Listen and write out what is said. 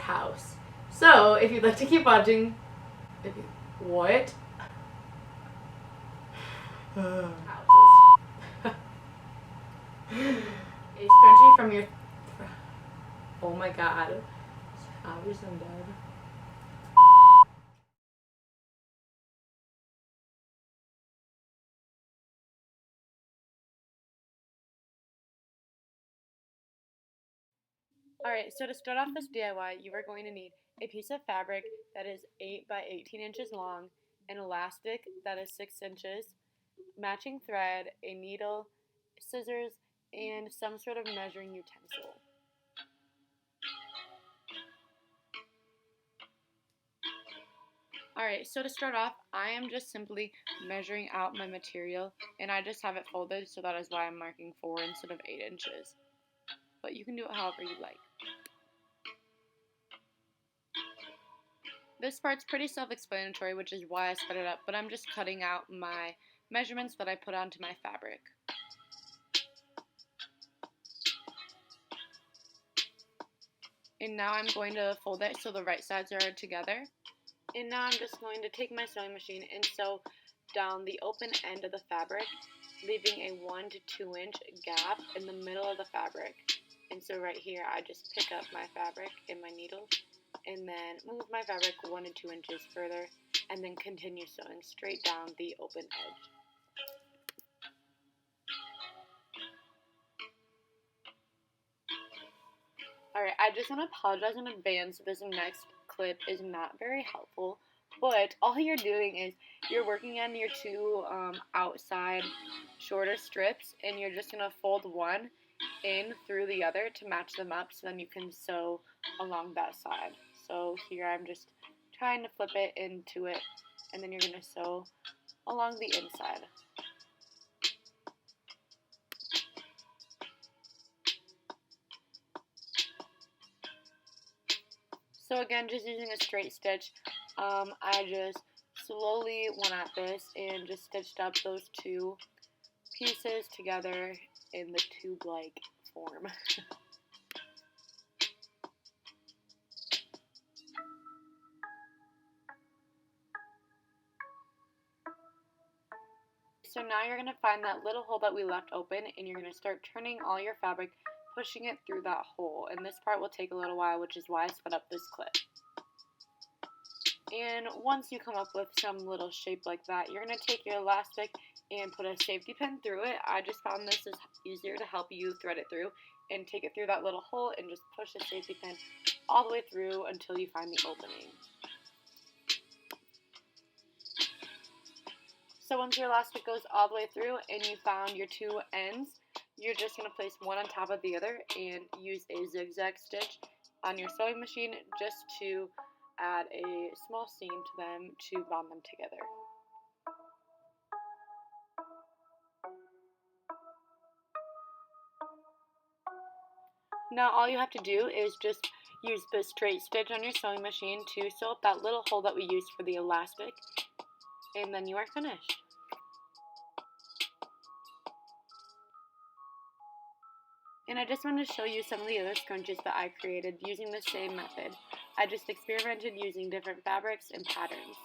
house. So if you'd like to keep watching, what? Houses. A scrunchie from your. Oh my god. Obviously I'm dead. Alright, so to start off this DIY, you are going to need a piece of fabric that is 8 by 18 inches long, an elastic that is 6 inches, matching thread, a needle, scissors, and some sort of measuring utensil. Alright, so to start off, I am just simply measuring out my material, and I just have it folded, so that is why I'm marking 4 instead of 8 inches. But you can do it however you like. This part's pretty self-explanatory, which is why I sped it up, but I'm just cutting out my measurements that I put onto my fabric. And now I'm going to fold it so the right sides are together. And now I'm just going to take my sewing machine and sew down the open end of the fabric, leaving a 1 to 2 inch gap in the middle of the fabric. And so right here I just pick up my fabric and my needle and then move my fabric 1 to 2 inches further and then continue sewing straight down the open edge. Alright, I just want to apologize in advance. This next clip is not very helpful, but all you're doing is you're working on your two outside shorter strips, and you're just going to fold one in through the other to match them up, so then you can sew along that side. So here I'm just trying to flip it into it, and then you're going to sew along the inside. So again, just using a straight stitch, I just slowly went at this and just stitched up those two pieces together in the tube-like form. So now you're going to find that little hole that we left open, and you're going to start turning all your fabric, pushing it through that hole. And this part will take a little while, which is why I sped up this clip. And once you come up with some little shape like that, you're going to take your elastic and put a safety pin through it. I just found this is easier to help you thread it through, and take it through that little hole and just push the safety pin all the way through until you find the opening. So once your elastic goes all the way through and you found your two ends, you're just going to place one on top of the other and use a zigzag stitch on your sewing machine just to add a small seam to them to bond them together. Now all you have to do is just use the straight stitch on your sewing machine to sew up that little hole that we used for the elastic, and then you are finished. And I just wanted to show you some of the other scrunchies that I created using the same method. I just experimented using different fabrics and patterns.